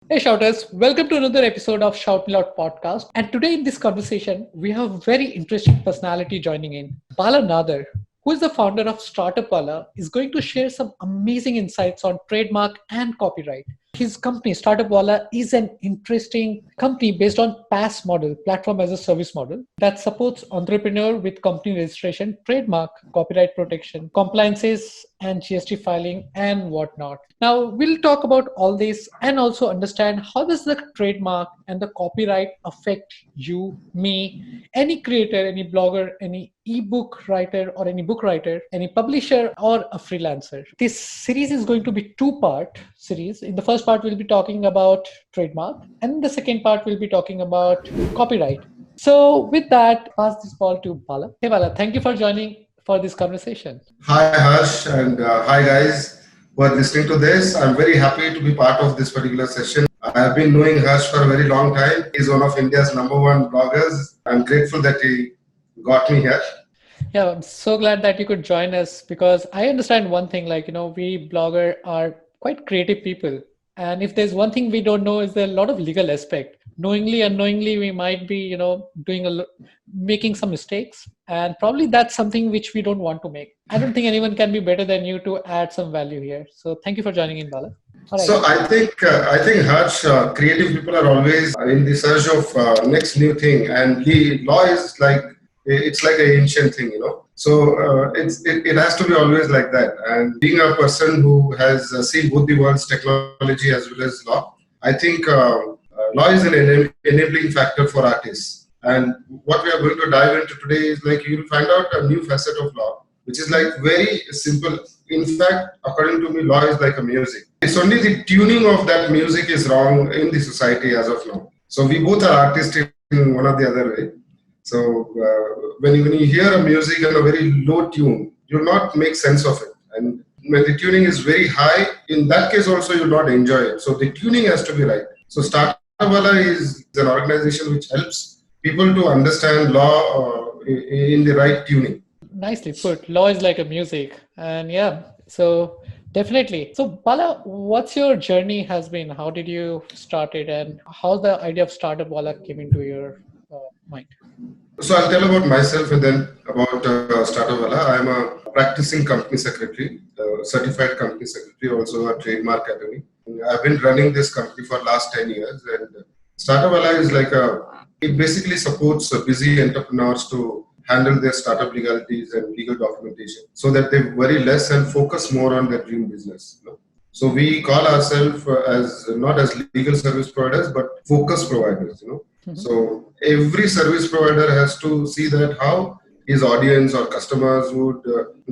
Hey shouters, welcome to another episode of ShoutMeLoud podcast. And today in this conversation, we have a very interesting personality joining in. Bala Nadar, who is the founder of StartupWala, is going to share some amazing insights on trademark and copyright. His company, StartupWala, is an interesting company based on PaaS model, platform as a service model, that supports entrepreneur with company registration, trademark, copyright protection, compliances, and GST filing, and whatnot. Now, we'll talk about all this and also understand how does the trademark and the copyright affect you, me, any creator, any blogger, any ebook writer or any book writer, any publisher or a freelancer. This series is going to be two-part series. In the first part, we'll be talking about trademark, and the second part, we'll be talking about copyright. So with that, pass this ball to Bala. Hey Bala, thank you for joining for this conversation. Hi Harsh and hi guys who are listening to this. I'm very happy to be part of this particular session. I have been knowing Harsh for a very long time. He's one of India's number one bloggers. I'm grateful that he got me here. Yeah, I'm so glad that you could join us because I understand one thing, we blogger are quite creative people. And if there's one thing we don't know is there a lot of legal aspect. Knowingly, unknowingly, we might be, making some mistakes. And probably that's something which we don't want to make. I don't think anyone can be better than you to add some value here. So thank you for joining in, Bala. All right. So I think Harsh, creative people are always in the search of next new thing, and the law is like it's like an ancient thing, you know. So it has to be always like that. And being a person who has seen both the world's technology as well as law, I think law is an enabling factor for artists. And what we are going to dive into today is like you'll find out a new facet of law, which is like very simple. In fact, according to me, law is like a music. It's only the tuning of that music is wrong in the society as of now. So we both are artists in one or the other way. So when you hear a music and a very low tune, you'll not make sense of it. And when the tuning is very high, in that case also you'll not enjoy it. So the tuning has to be right. So StartupWala is an organization which helps people to understand law in the right tuning. Nicely put. Law is like a music. And yeah, so definitely. So Bala, what's your journey has been? How did you start it and how the idea of Startup Wala came into your mind? So I'll tell about myself and then about StartupWala. I'm a practicing company secretary, certified company secretary, also a trademark attorney. I've been running this company for last 10 years, and StartupWala is like it basically supports busy entrepreneurs to handle their startup legalities and legal documentation so that they worry less and focus more on their dream business. You know? So we call ourselves as not as legal service providers, but focus providers, you know. So every service provider has to see that how his audience or customers would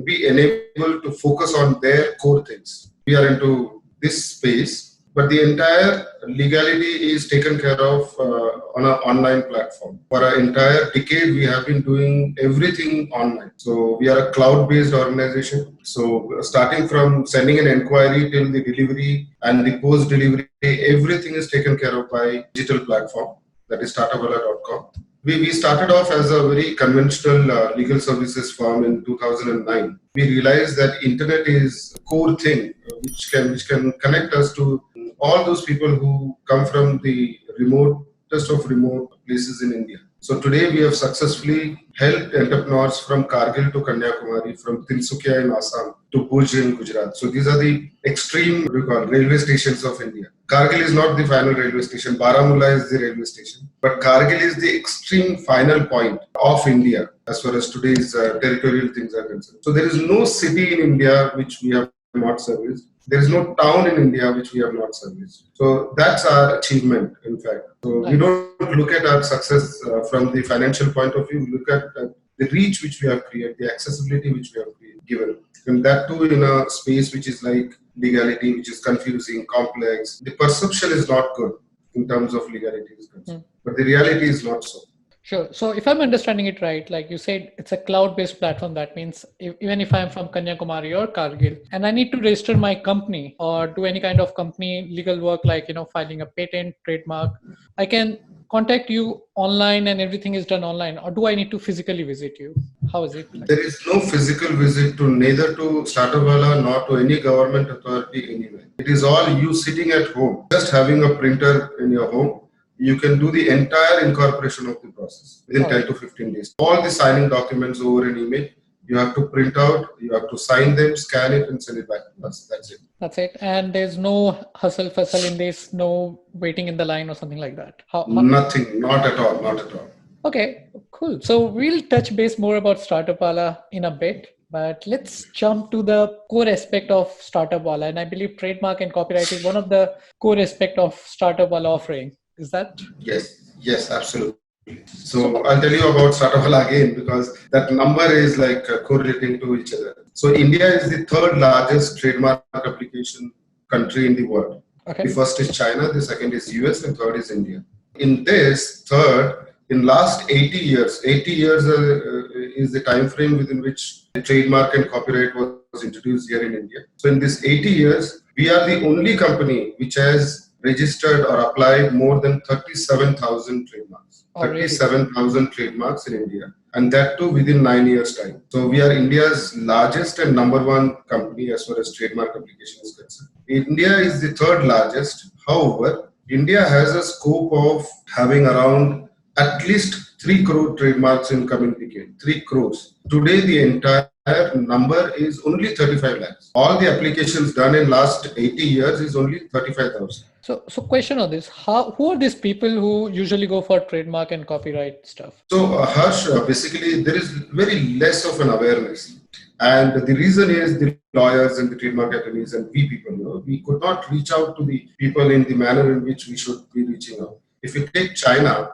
be enabled to focus on their core things. We are into this space, but the entire legality is taken care of on an online platform. For an entire decade, we have been doing everything online. So we are a cloud-based organization. So starting from sending an inquiry till the delivery and the post-delivery, everything is taken care of by digital platform. That is StartupWala.com. We started off as a very conventional legal services firm in 2009. We realized that internet is a core thing which can connect us to all those people who come from the remotest of remote places in India. So today we have successfully helped entrepreneurs from Kargil to Kanyakumari, from Tinsukia in Assam to Bhuj in Gujarat. So these are the extreme railway stations of India. Kargil is not the final railway station. Baramulla is the railway station. But Kargil is the extreme final point of India as far as today's territorial things are concerned. So there is no city in India which we have not serviced. There is no town in India which we have not serviced. So that's our achievement, in fact. So we don't look at our success from the financial point of view. We look at the reach which we have created, the accessibility which we have given. And that too in a space which is like legality, which is confusing, complex. The perception is not good in terms of legality is concerned. But the reality is not so. Sure. So if I'm understanding it right, like you said, it's a cloud-based platform. That means even if I'm from Kanyakumari or Kargil and I need to register my company or do any kind of company legal work, like, filing a patent, trademark, I can contact you online and everything is done online, or do I need to physically visit you? How is it like? There is no physical visit to neither to StartupWala nor to any government authority anywhere. It is all you sitting at home, just having a printer in your home. You can do the entire incorporation of the process within 10 to 15 days. All the signing documents over an email, you have to print out, you have to sign them, scan it, and send it back to us. That's it. That's it. And there's no hustle fussle in this, no waiting in the line or something like that. Nothing, not at all, not at all. Okay, cool. So we'll touch base more about StartupWala in a bit, but let's jump to the core aspect of StartupWala. And I believe trademark and copyright is one of the core aspect of StartupWala offering. Is that? Yes, absolutely. So I'll tell you about StartupWala again because that number is like correlating to each other. So India is the third largest trademark application country in the world. Okay. The first is China, the second is US, and third is India. In this third, in last 80 years is the time frame within which the trademark and copyright was introduced here in India. So in this 80 years, we are the only company which has registered or applied more than 37,000 trademarks. 37,000 trademarks in India, and that too within 9 years' time. So we are India's largest and number one company as far as trademark application is concerned. India is the third largest. However, India has a scope of having around at least 3 crore trademarks in coming decade. 3 crores. Today, the entire number is only 35 lakhs. All the applications done in last 80 years is only 35,000. So question on this, who are these people who usually go for trademark and copyright stuff? So Harsh, basically there is very less of an awareness. And the reason is the lawyers and the trademark attorneys and we people, we could not reach out to the people in the manner in which we should be reaching out. If you take China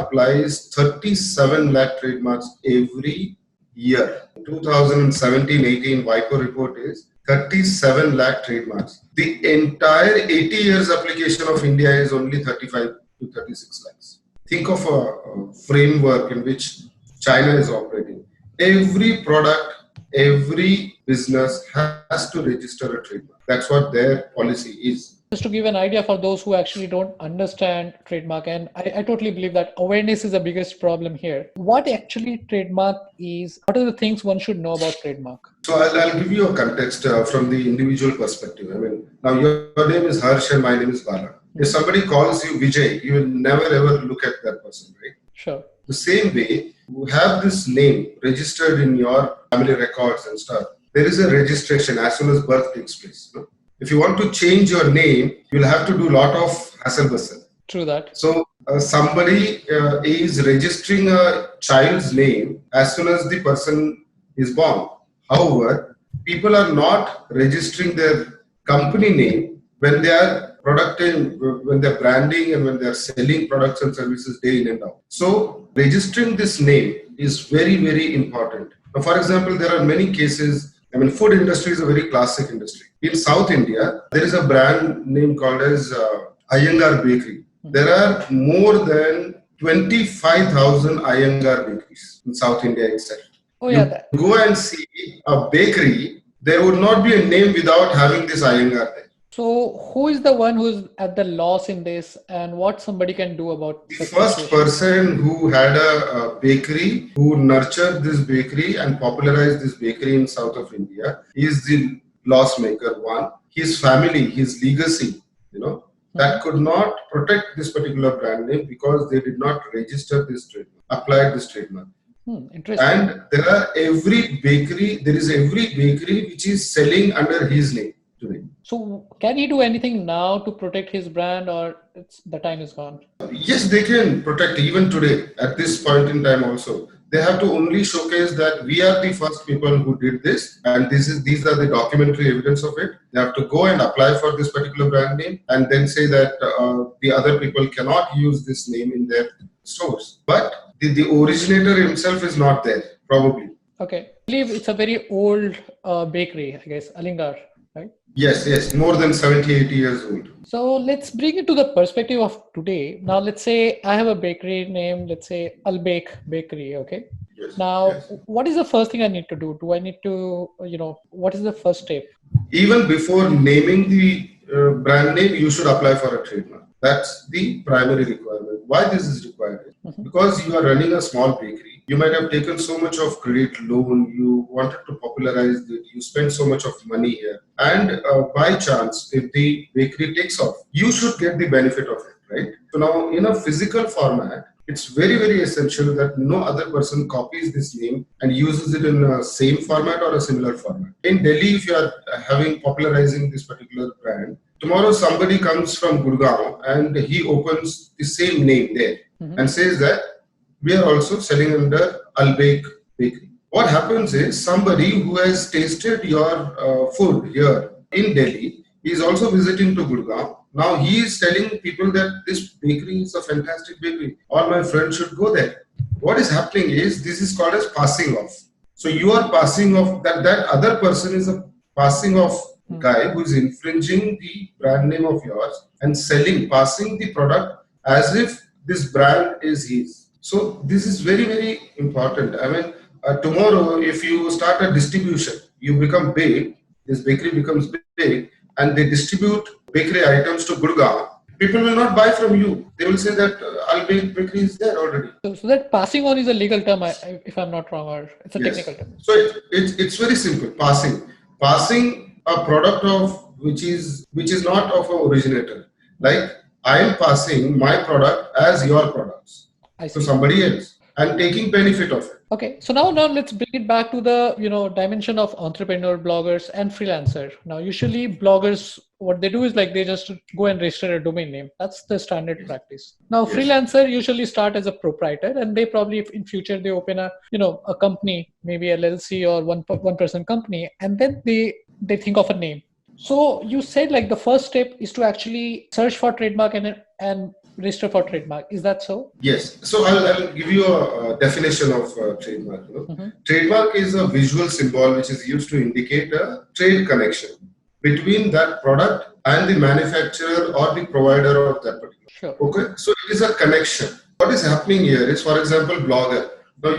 applies 37 lakh trademarks every year. 2017-18 WIPO report is 37 lakh trademarks. The entire 80 years application of India is only 35 to 36 lakhs. Think of a framework in which China is operating. Every product, every business has to register a trademark. That's what their policy is. Just to give an idea for those who actually don't understand trademark, and I totally believe that awareness is the biggest problem here. What actually trademark is? What are the things one should know about trademark? So I'll give you a context from the individual perspective. I mean, now your name is Harsh and my name is Bala. If somebody calls you Vijay, you will never ever look at that person, right? Sure. The same way, you have this name registered in your family records and stuff. There is a registration as soon as birth takes place. No? If you want to change your name, you'll have to do a lot of hassle bustle. True that. So somebody is registering a child's name as soon as the person is born. However, people are not registering their company name when they are when they're branding and when they're selling products and services day in and out. So registering this name is very, very important. Now, for example, there are many cases. I mean, food industry is a very classic industry. In South India, there is a brand name called as Iyengar Bakery. There are more than 25,000 Iyengar bakeries in South India itself. Oh, yeah. You go and see a bakery, there would not be a name without having this Iyengar there. So who is the one who's at the loss in this and what somebody can do about the first person who had a bakery, who nurtured this bakery and popularized this bakery in south of India is the loss maker one. His family, his legacy, that could not protect this particular brand name because they did not register this trademark, applied this trademark. Interesting. And there is every bakery which is selling under his name today. So can he do anything now to protect his brand or the time is gone? Yes, they can protect even today at this point in time also. They have to only showcase that we are the first people who did this and these are the documentary evidence of it. They have to go and apply for this particular brand name and then say that the other people cannot use this name in their stores. But the originator himself is not there, probably. Okay. I believe it's a very old bakery, I guess, Alingar, right? Yes, more than 70, 80 years old. So let's bring it to the perspective of today. Now, let's say I have a bakery name, let's say Albake Bakery, okay? Yes, now, what is the first thing I need to do? Do I need to, what is the first step? Even before naming the brand name, you should apply for a trademark. That's the primary requirement. why this is required. Because you are running a small bakery, you might have taken so much of credit loan, you wanted to popularize it, you spend so much of money here. And by chance, if the bakery takes off, you should get the benefit of it, right? So now in a physical format, it's very, very essential that no other person copies this name and uses it in a same format or a similar format. In Delhi, if you are popularizing this particular brand, tomorrow somebody comes from Gurgaon and he opens the same name there and says that we are also selling under Albake Bakery. What happens is somebody who has tasted your food here in Delhi is also visiting to Gurgaon. Now he is telling people that this bakery is a fantastic bakery. All my friends should go there. What is happening is this is called as passing off. So you are passing off, that other person is a passing off guy who is infringing the brand name of yours and passing the product as if this brand is his. So this is very, very important. I mean, tomorrow if you start a distribution, you become big, this bakery becomes big, and they distribute bakery items to Gurgaon, people will not buy from you. They will say that Albake Bakery is there already. So that passing on is a legal term, if I'm not wrong, or it's a technical term. So it's very simple. Passing a product of which is not of an originator. Like I am passing my product as your products to somebody else and taking benefit of it. Okay, so now let's bring it back to the dimension of entrepreneur, bloggers, and freelancer. Now, usually bloggers, what they do is like they just go and register a domain name. That's the standard practice. Now, freelancer usually start as a proprietor, and they probably, if in future they open a company, maybe LLC or one person company, and then they think of a name. So you said like the first step is to actually search for trademark and register for trademark. Is that so? Yes. So I'll give you a definition of trademark. Trademark is a visual symbol which is used to indicate a trade connection between that product and the manufacturer or the provider of that particular. Sure. Okay. So it is a connection. What is happening here is, for example, blogger. Now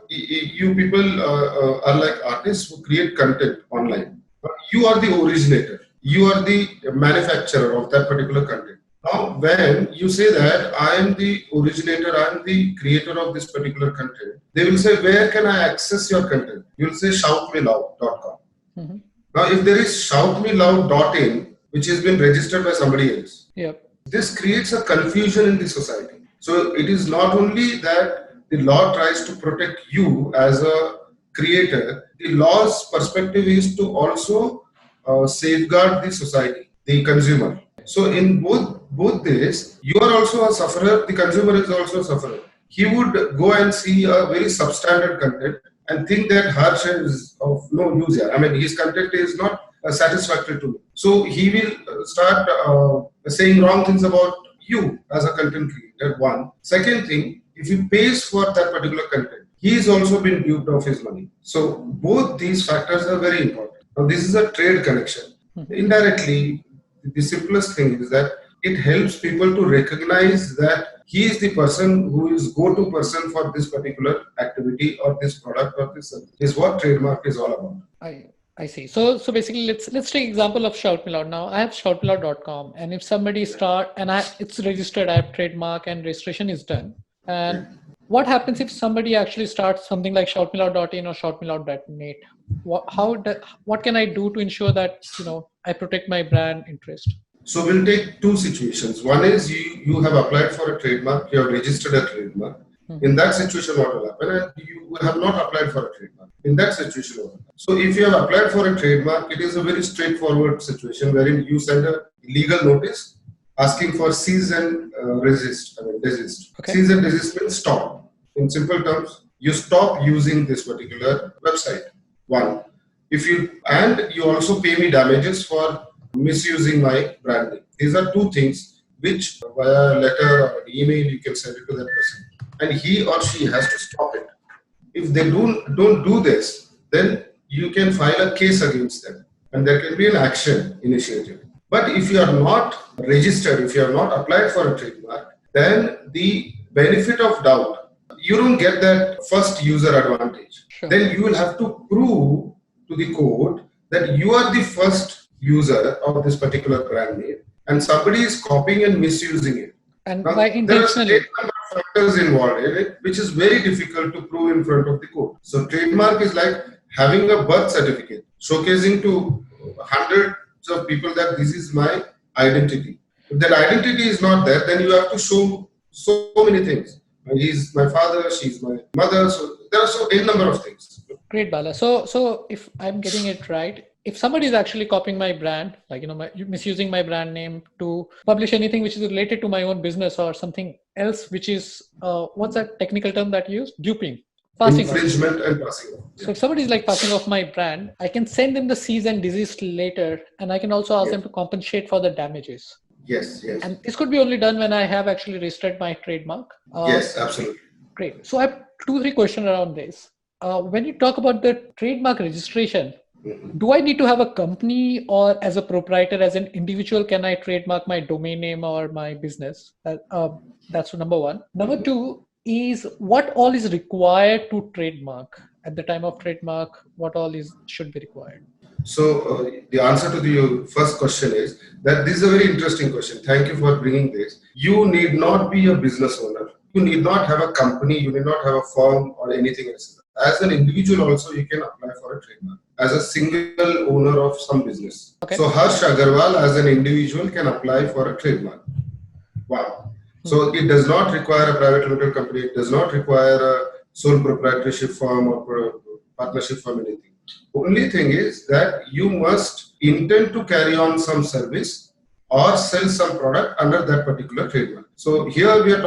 you people are like artists who create content online. You are the originator. You are the manufacturer of that particular content. Now, when you say that I am the originator, I am the creator of this particular content, they will say, where can I access your content? You will say ShoutMeLoud.com. Now, if there is ShoutMeLoud.in, which has been registered by somebody else, this creates a confusion in the society. So it is not only that the law tries to protect you as a creator, the law's perspective is to also safeguard the society, the consumer. So in both this, you are also a sufferer, the consumer is also a sufferer. He would go and see a very substandard content and think that Harsh is of no use here. I mean, his content is not satisfactory to me. So he will start saying wrong things about you as a content creator, one. Second thing, if he pays for that particular content, he is also been duped of his money. So both these factors are very important. Now, this is a trade connection. Indirectly, the simplest thing is that it helps people to recognize that he is the person who is go-to person for this particular activity or this product or this service. Is what trademark is all about. I see. So basically, let's take example of ShoutMeLoud. Now I have ShoutMeLoud.com, and if somebody it's registered, I have trademark and registration is done. And what happens if somebody actually starts something like ShoutMeLoud.in or ShoutMeLoud.net? What can I do to ensure that I protect my brand interest? So we'll take two situations. One is you have applied for a trademark, you have registered a trademark. In that situation, what will happen? And you have not applied for a trademark. In that situation, what will happen? So if you have applied for a trademark, it is a very straightforward situation wherein you send a legal notice asking for cease and desist. Okay. Cease and desist means stop. In simple terms, you stop using this particular website. One. You also pay me damages for misusing my brand name. These are two things which via letter or email you can send it to that person, and he or she has to stop it. If they don't do this, then you can file a case against them and there can be an action initiated. But if you are not registered, if you have not applied for a trademark, then the benefit of doubt, you don't get that first user advantage. Sure. Then you will have to prove to the court that you are the first user of this particular brand name and somebody is copying and misusing it. And Now, by there are intentionally. great number of factors involved in it, which is very difficult to prove in front of the court. So trademark is like having a birth certificate, showcasing to hundreds of people that this is my identity. If that identity is not there, then you have to show so many things. He's my father, she's my mother. So there are so a number of things. Great, Bala. So if I'm getting it right, if somebody is actually copying my brand, like misusing my brand name to publish anything which is related to my own business or something else, which is what's that technical term that you use? Duping, passing off. Infringement and passing off. So if somebody is like passing off my brand, I can send them the cease and desist later, and I can also ask them to compensate for the damages. Yes. And this could be only done when I have actually registered my trademark. Yes, absolutely. Great. So I have 2-3 questions around this. When you talk about the trademark registration, do I need to have a company, or as a proprietor, as an individual, can I trademark my domain name or my business? That's number one. Number two is what all is required to trademark at the time of trademark. What all should be required? So the answer to your first question is that this is a very interesting question. Thank you for bringing this. You need not be a business owner. You need not have a company. You need not have a firm or anything else. As an individual also, you can apply for a trademark as a single owner of some business. Okay. So Harsh Agrawal as an individual can apply for a trademark. Wow. So it does not require a private limited company. It does not require a sole proprietorship firm or partnership firm, anything. Only thing is that you must intend to carry on some service or sell some product under that particular trademark. So here we are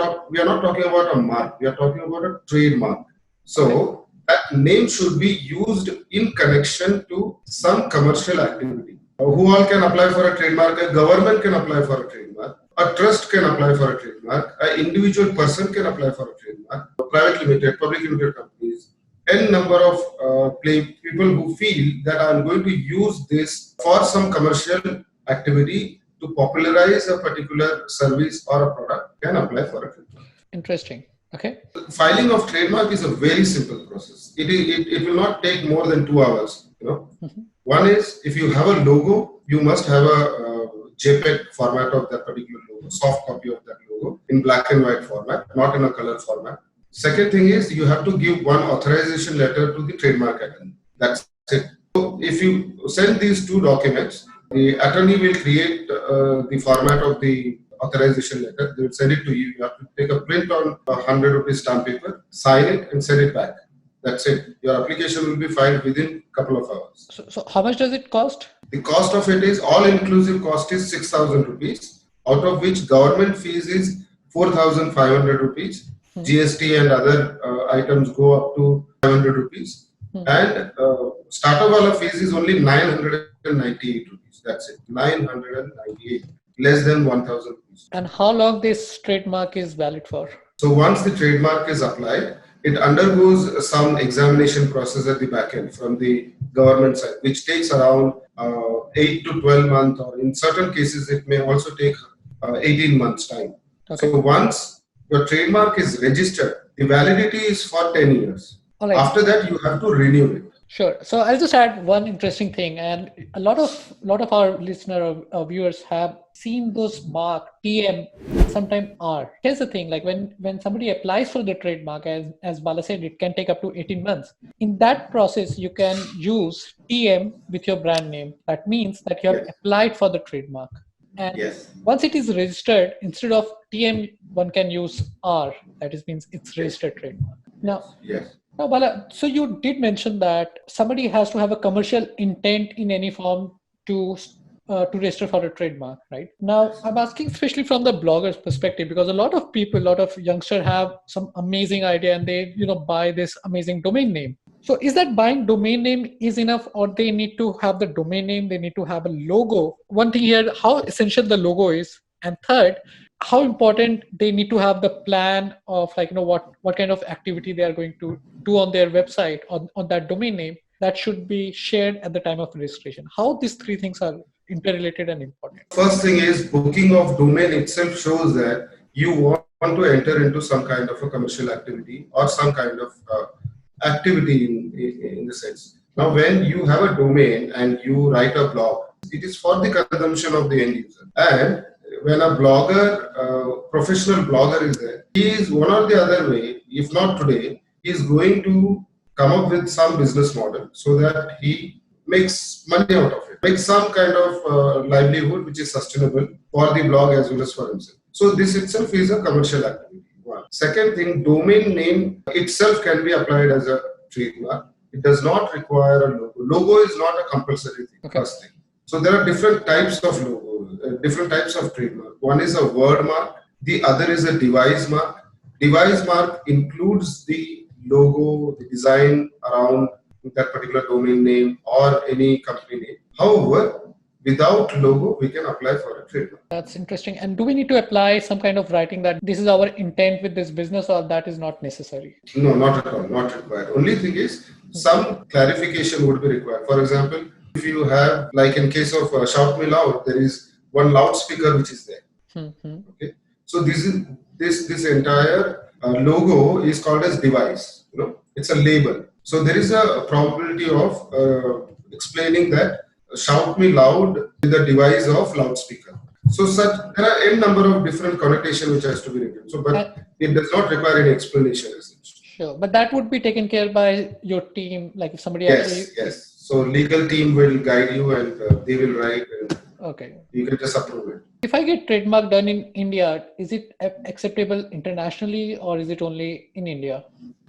not talking about a mark. We are talking about a trademark. So that name should be used in connection to some commercial activity. Who all can apply for a trademark? A government can apply for a trademark. A trust can apply for a trademark. An individual person can apply for a trademark. Private limited, public limited companies. N number of people who feel that I'm going to use this for some commercial activity to popularize a particular service or a product can apply for a trademark. Interesting. Okay. Filing of trademark is a very simple process. It will not take more than 2 hours. One is, if you have a logo, you must have a JPEG format of that particular logo, soft copy of that logo in black and white format, not in a color format. Second thing is, you have to give one authorization letter to the trademark attorney. That's it. So if you send these 2 documents, the attorney will create the format of the authorization letter. They will send it to you. You have to take a print on 100 rupees stamp paper, sign it and send it back. That's it. Your application will be filed within a couple of hours. So how much does it cost? The cost of it is, all inclusive cost is 6,000 rupees, out of which government fees is 4,500 rupees. GST and other items go up to 500 rupees. And StartupWala fees is only 998 rupees. That's it. 998. Less than 1,000 rupees. And how long this trademark is valid for? So once the trademark is applied, it undergoes some examination process at the back end from the government side, which takes around 8 to 12 months, or in certain cases, it may also take 18 months time. Okay. So once your trademark is registered, the validity is for 10 years. All right. After that, you have to renew it. Sure. So I'll just add one interesting thing, and a lot of our listener or viewers have seen those mark TM, sometimes R. Here's the thing: like when somebody applies for the trademark, as Bala said, it can take up to 18 months. In that process, you can use TM with your brand name. That means that you have applied for the trademark. And once it is registered, instead of TM, one can use R. That means it's registered trademark. Now, Now, Bala, so you did mention that somebody has to have a commercial intent in any form to register for a trademark, right? Now, I'm asking especially from the blogger's perspective, because a lot of people, a lot of youngsters have some amazing idea and they, buy this amazing domain name. So is that buying domain name is enough, or they need to have the domain name, they need to have a logo? One thing here, how essential the logo is. And third, how important they need to have the plan of what kind of activity they are going to do on their website on that domain name that should be shared at the time of registration. How these 3 things are interrelated and important. First thing is, booking of domain itself shows that you want to enter into some kind of a commercial activity or some kind of activity in the sense. Now, when you have a domain and you write a blog, it is for the consumption of the end user. And when a blogger, professional blogger is there, he is one or the other way, if not today, he is going to come up with some business model so that he makes money out of it, makes some kind of livelihood which is sustainable for the blog as well as for himself. So this itself is a commercial activity. One. Second thing, domain name itself can be applied as a trademark. It does not require a logo. Logo is not a compulsory thing. Okay. First thing. So there are different types of logos, different types of trademark. One is a word mark. The other is a device mark. Device mark includes the logo, the design around that particular domain name or any company name. However, without logo, we can apply for a trademark. That's interesting. And do we need to apply some kind of writing that this is our intent with this business, or that is not necessary? No, not at all. Not required. Only thing is some clarification would be required. For example, if you have, like in case of ShoutMeLoud, there is one loudspeaker which is there. Okay. So this entire logo is called as device. It's a label. So there is a probability of explaining that ShoutMeLoud is the device of loudspeaker. So there are n number of different connotation which has to be written. So, but it does not require any explanation as such. Sure, but that would be taken care by your team. Like if somebody yes. So legal team will guide you and they will write. And okay. You can just approve it. If I get trademark done in India, is it acceptable internationally or is it only in India?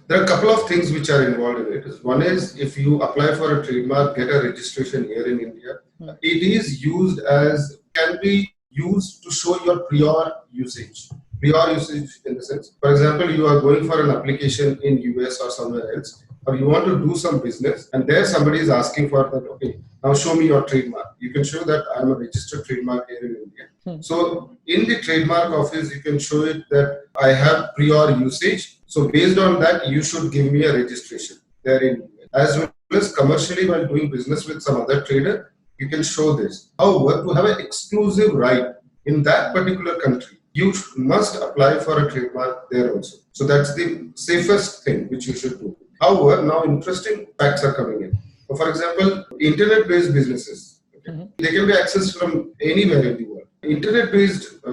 There are a couple of things which are involved in it. One is if you apply for a trademark, get a registration here in India. It is can be used to show your prior usage. Prior usage in the sense, for example, you are going for an application in US or somewhere else, or you want to do some business, and there somebody is asking for that. Okay, now show me your trademark. You can show that I am a registered trademark here in India. So in the trademark office, you can show it that I have prior usage. So based on that, you should give me a registration there in as well as commercially while doing business with some other trader, you can show this. However, to have an exclusive right in that particular country, you must apply for a trademark there also. So that's the safest thing which you should do. However, now interesting facts are coming in. So for example, internet-based businesses, they can be accessed from anywhere in the world. Internet-based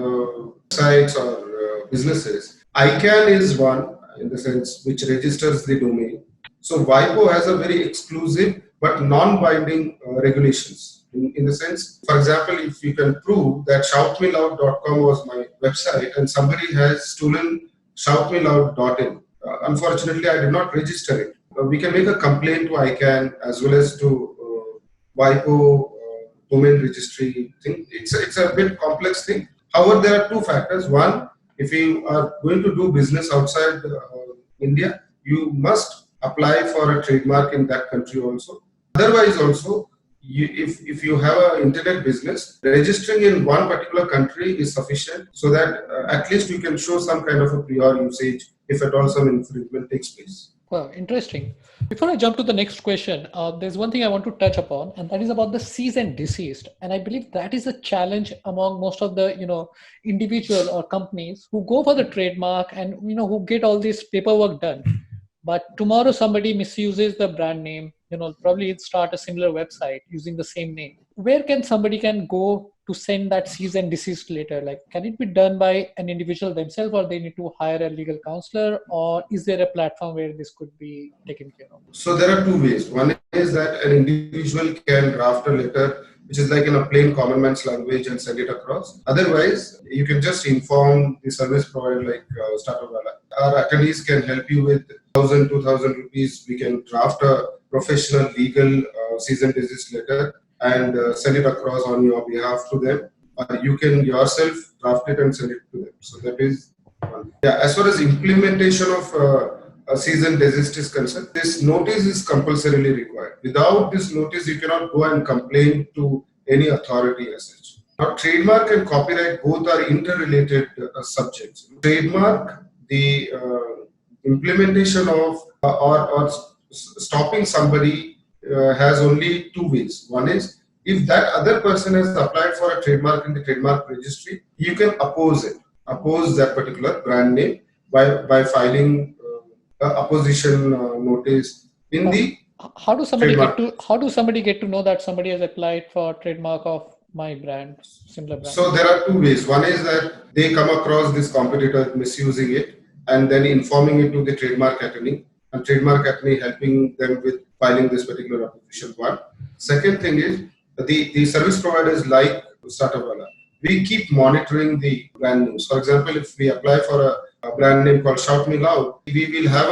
sites or businesses, ICANN is one in the sense which registers the domain. So WIPO has a very exclusive but non-binding regulations. In the sense, for example, if you can prove that shoutmeloud.com was my website and somebody has stolen shoutmeloud.in, unfortunately, I did not register it. We can make a complaint to ICANN as well as to WIPO domain registry thing. It's a bit complex thing. However, there are two factors. One, if you are going to do business outside India, you must apply for a trademark in that country also. Otherwise also, if you have an internet business, registering in one particular country is sufficient so that at least you can show some kind of a prior usage if at all some infringement takes place. Wow, interesting. Before I jump to the next question, there's one thing I want to touch upon, and that is about the cease and desist. And I believe that is a challenge among most of the individual or companies who go for the trademark and who get all this paperwork done. But tomorrow somebody misuses the brand name, probably start a similar website using the same name. Where can somebody go to send that cease and desist letter? Like, can it be done by an individual themselves, or they need to hire a legal counselor, or is there a platform where this could be taken care of? So there are two ways. One is that an individual can draft a letter which is like in a plain common man's language and send it across. Otherwise, you can just inform the service provider like StartupWala. Our attorneys can help you with 1,000, 2,000 rupees. We can draft a professional legal cease and desist letter and send it across on your behalf to them. You can yourself draft it and send it to them. So that is one. Yeah, as far as implementation of a cease and desist is concerned, this notice is compulsorily required. Without this notice, you cannot go and complain to any authority as such. Now, trademark and copyright both are interrelated subjects. Trademark, the implementation of or stopping somebody has only two ways. One is if that other person has applied for a trademark in the trademark registry, you can oppose it, oppose that particular brand name by filing opposition notice in the How do somebody get to know that somebody has applied for trademark of my brand, similar brand? So there are two ways. One is that they come across this competitor misusing it and then informing it to the trademark attorney, and trademark attorney helping them with filing this particular application. One. Second thing is the service providers like StartupWala. We keep monitoring the brand names. For example, if we apply for a brand name called ShoutMeLoud, we will have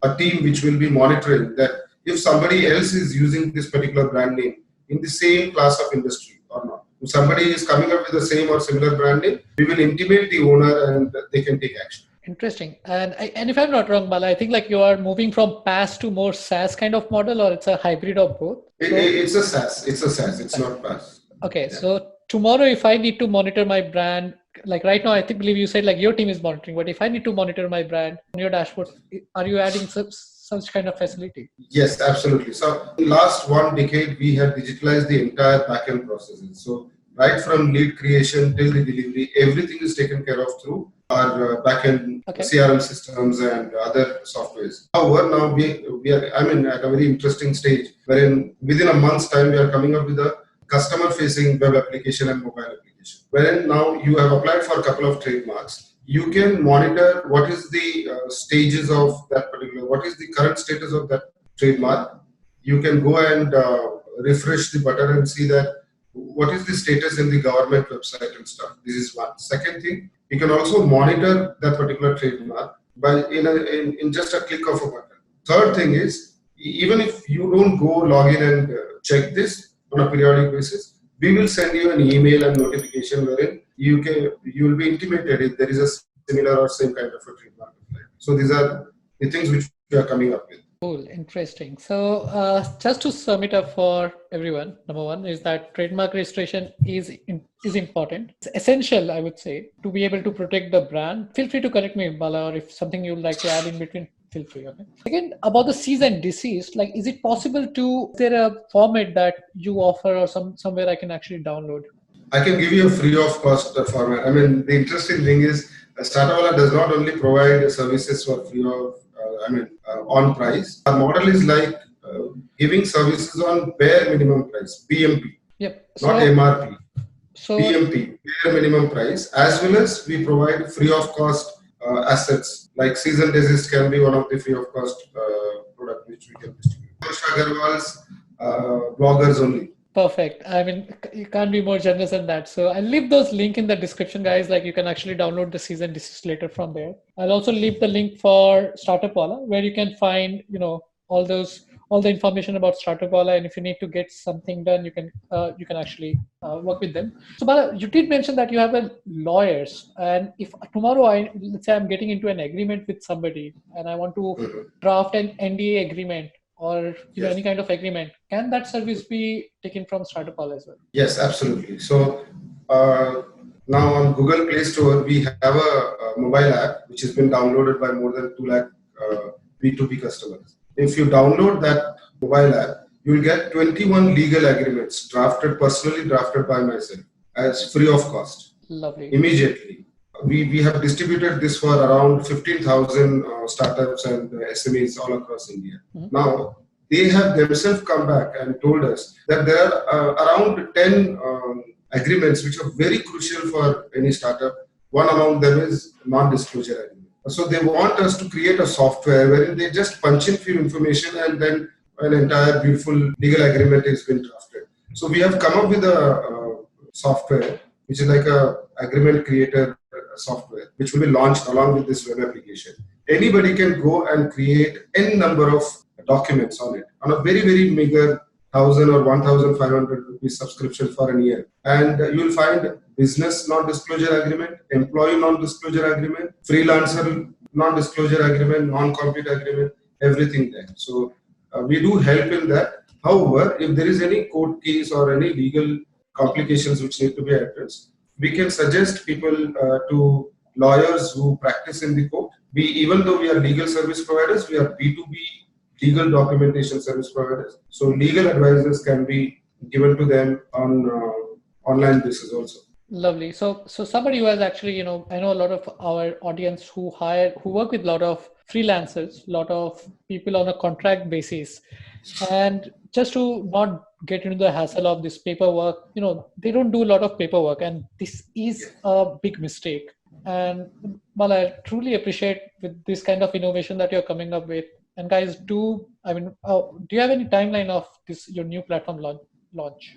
a team which will be monitoring that if somebody else is using this particular brand name in the same class of industry or not. If somebody is coming up with the same or similar brand name, we will intimate the owner and they can take action. Interesting. And if I'm not wrong, Bala, I think like you are moving from PaaS to more SaaS kind of model, or it's a hybrid of both? It's a SaaS. It's a SaaS. It's not PaaS. Okay. Yeah. So tomorrow, if I need to monitor my brand, like right now, believe you said like your team is monitoring, but if I need to monitor my brand on your dashboard, are you adding such kind of facility? Yes, absolutely. So in last 1 decade, we have digitalized the entire backend processes. So right from lead creation till the delivery, everything is taken care of through our backend CRM systems and other softwares. However, now we are at a very interesting stage wherein within a month's time we are coming up with a customer-facing web application and mobile application. Wherein now you have applied for a couple of trademarks. You can monitor what is the stages of that particular, what is the current status of that trademark. You can go and refresh the button and see that what is the status in the government website and stuff. This is one. Second thing, you can also monitor that particular trademark by in just a click of a button. Third thing is, even if you don't go log in and check this on a periodic basis, we will send you an email and notification wherein you will be intimated if there is a similar or same kind of a trademark. So these are the things which we are coming up with. Cool, interesting. So just to sum it up for everyone, number one is that trademark registration is important. It's essential, I would say, to be able to protect the brand. Feel free to correct me, Bala, or if something you'd like to add in between, feel free. Okay. Second, about the cease and desist, like, is it possible is there a format that you offer or somewhere I can actually download? I can give you a free of cost format. I mean, the interesting thing is StartupWala does not only provide services for free of on price. Our model is like giving services on bare minimum price, BMP, not MRP. So BMP, bare minimum price, as well as we provide free of cost assets like cease and desist can be one of the free of cost product which we can distribute. Agrawal's bloggers only. Perfect. I mean, you can't be more generous than that. So I'll leave those link in the description, guys. Like you can actually download the cease and desist later from there. I'll also leave the link for StartupWala, where you can find, all the information about StartupWala. And if you need to get something done, you can actually work with them. So Bala, you did mention that you have lawyers, and if tomorrow let's say I'm getting into an agreement with somebody and I want to draft an NDA agreement, or any kind of agreement, can that service be taken from StartupWala as well? Yes, absolutely. So now on Google Play Store, we have a mobile app which has been downloaded by more than 2 lakh B2B customers. If you download that mobile app, you will get 21 legal agreements personally drafted by myself as free of cost. Lovely. Immediately. We have distributed this for around 15,000 startups and SMEs all across India. Mm-hmm. Now, they have themselves come back and told us that there are around 10 agreements which are very crucial for any startup. One among them is non-disclosure agreement. So they want us to create a software wherein they just punch in few information and then an entire beautiful legal agreement is been drafted. So we have come up with a software which is like a agreement creator software, which will be launched along with this web application. Anybody can go and create n number of documents on it on a very, very meager 1,000 or 1,500 rupees subscription for a year. And you will find business non-disclosure agreement, employee non-disclosure agreement, freelancer non-disclosure agreement, non-compete agreement, everything there. So we do help in that. However, if there is any court case or any legal complications which need to be addressed, we can suggest people to lawyers who practice in the court. Even though we are legal service providers, we are B2B legal documentation service providers. So legal advisors can be given to them on online basis also. Lovely. So somebody who has actually, I know a lot of our audience who work with a lot of freelancers, a lot of people on a contract basis. And just to not get into the hassle of this paperwork. They don't do a lot of paperwork, and this is a big mistake. And well, I truly appreciate with this kind of innovation that you're coming up with. And guys, do you have any timeline of this your new platform launch?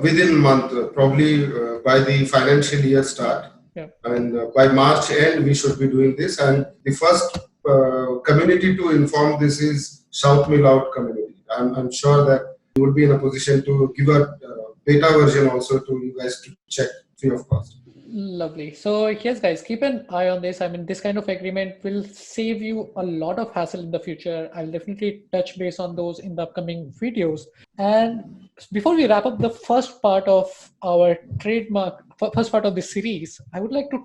Within month, probably by the financial year start. Yeah. And by March end, we should be doing this. And the first community to inform this is ShoutMeLoud community. I'm sure that you would be in a position to give a beta version also to you guys to check free of cost. Lovely. So yes, guys, keep an eye on this. This kind of agreement will save you a lot of hassle in the future. I'll definitely touch base on those in the upcoming videos. And before we wrap up the first part of our first part of this series, I would like to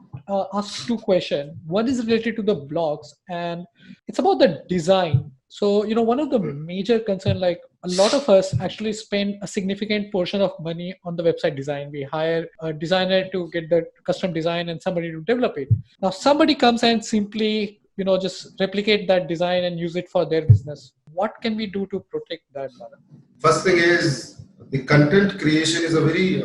ask two questions. One is related to the blogs, and it's about the design. So, one of the major concern, like a lot of us actually spend a significant portion of money on the website design. We hire a designer to get the custom design and somebody to develop it. Now, somebody comes and simply, just replicate that design and use it for their business. What can we do to protect that, Bala? First thing is, the content creation is a very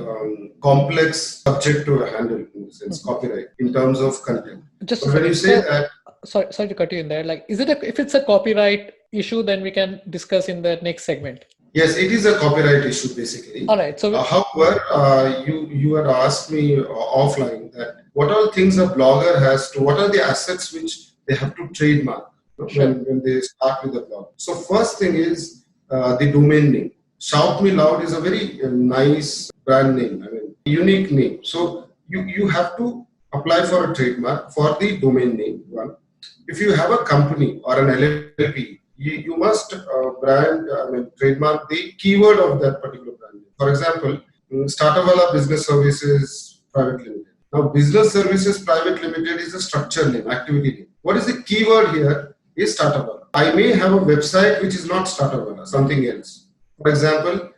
complex subject to handle in the sense, copyright, in terms of content. When you say that, sorry to cut you in there. Like, if it's a copyright issue, then we can discuss in the next segment. Yes, it is a copyright issue basically. All right. So, however, you had asked me offline that what all things a blogger has to, what are the assets which they have to trademark when they start with a blog. So first thing is the domain name. ShoutMeLoud is a very nice brand name, unique name. So you have to apply for a trademark for the domain name. One, if you have a company or an LLP, you must trademark the keyword of that particular brand name. For example, StartupWala Business Services Private Limited. Now, Business Services Private Limited is a structure name, activity name. What is the keyword here is StartupWala. I may have a website which is not StartupWala, something else. For example,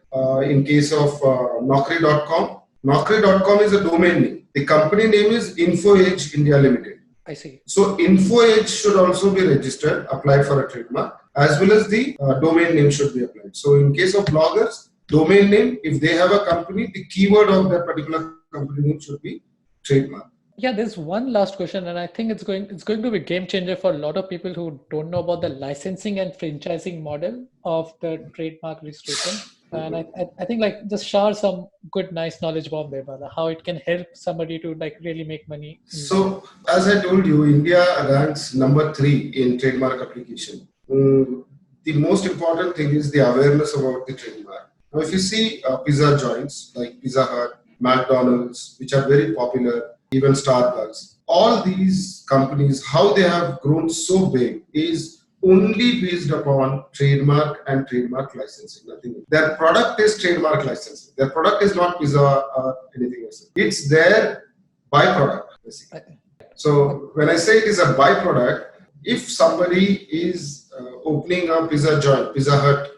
in case of Naukri.com, Naukri.com is a domain name. The company name is InfoEdge India Limited. I see. So InfoEdge should also be registered, applied for a trademark, as well as the domain name should be applied. So in case of bloggers, domain name, if they have a company, the keyword of that particular company name should be trademark. Yeah, there's one last question, and I think it's going to be a game changer for a lot of people who don't know about the licensing and franchising model of the trademark registration. And I think just share some good, nice knowledge about there, Bala, how it can help somebody to really make money. So as I told you, India ranks number 3 in trademark application. The most important thing is the awareness about the trademark. Now, if you see pizza joints like Pizza Hut, McDonald's, which are very popular, even Starbucks, all these companies, how they have grown so big is only based upon trademark and trademark licensing, nothing else. Their product is trademark licensing. Their product is not pizza or anything else. It's their byproduct, basically. So when I say it is a byproduct, if somebody is opening a pizza joint, Pizza Hut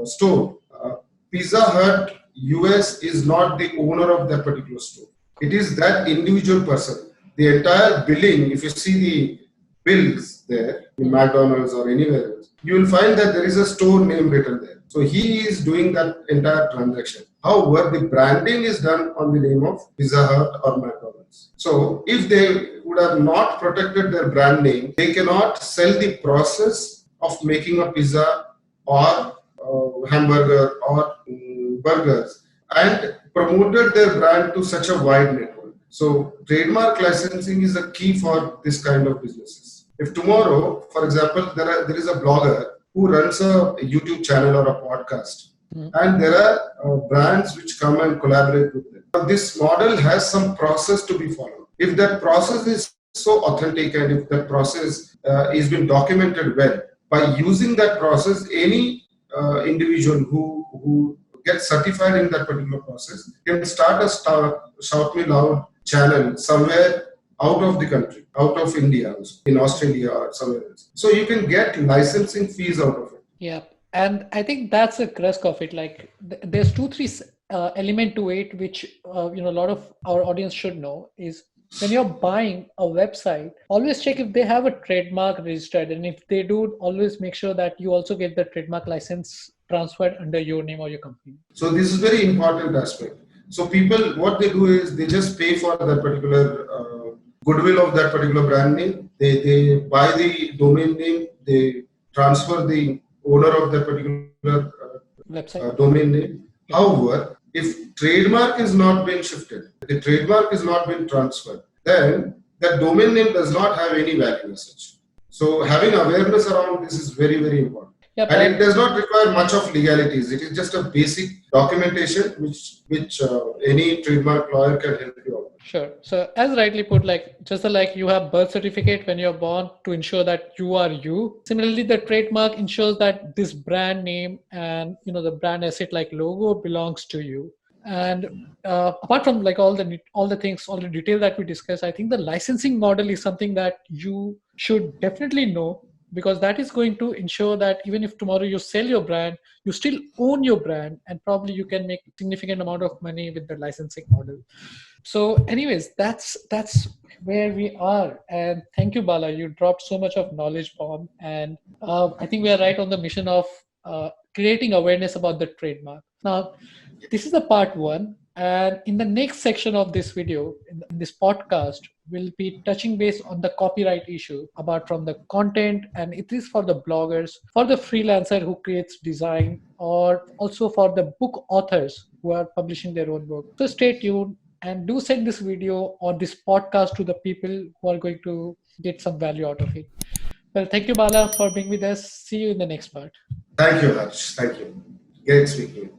store, Pizza Hut US is not the owner of that particular store. It is that individual person. The entire billing, if you see the bills there in McDonald's or anywhere else, you will find that there is a store name written there. So he is doing that entire transaction. However, the branding is done on the name of Pizza Hut or McDonald's. So if they would have not protected their brand name, they cannot sell the process of making a pizza or hamburger or burgers and promoted their brand to such a wide network. So trademark licensing is a key for this kind of businesses. If tomorrow, for example, there is a blogger who runs a YouTube channel or a podcast, and there are brands which come and collaborate with them. Now, this model has some process to be followed. If that process is so authentic and if that process is been documented well, by using that process, any individual who gets certified in that particular process can start a ShoutMeLoud channel somewhere out of the country, out of India, in Australia or somewhere else. So you can get licensing fees out of it. Yeah. And I think that's the crux of it. Like there's 2-3 element to it, which, a lot of our audience should know is when you're buying a website, always check if they have a trademark registered. And if they do, always make sure that you also get the trademark license transferred under your name or your company. So this is very important aspect. So people, what they do is they just pay for that particular goodwill of that particular brand name. They buy the domain name. They transfer the owner of that particular domain name. However, if trademark is not been shifted, the trademark is not been transferred, then that domain name does not have any value as such. So having awareness around this is very, very important. Yeah, and it does not require much of legalities. It is just a basic documentation which any trademark lawyer can help you out. Sure. So as rightly put, like you have birth certificate when you're born to ensure that you are you. Similarly, the trademark ensures that this brand name and the brand asset like logo belongs to you. And apart from like all the things, all the detail that we discussed, I think the licensing model is something that you should definitely know, because that is going to ensure that even if tomorrow you sell your brand, you still own your brand, and probably you can make significant amount of money with the licensing model. So anyways, that's where we are. And thank you, Bala. You dropped so much of knowledge bomb, and I think we are right on the mission of creating awareness about the trademark. Now, this is the part one. And in the next section of this video, in this podcast, we'll be touching base on the copyright issue, about from the content, and it is for the bloggers, for the freelancer who creates design, or also for the book authors who are publishing their own book. So stay tuned and do send this video or this podcast to the people who are going to get some value out of it. Well, thank you, Bala, for being with us. See you in the next part. Thank you, Harsh. Thank you. Great speaking.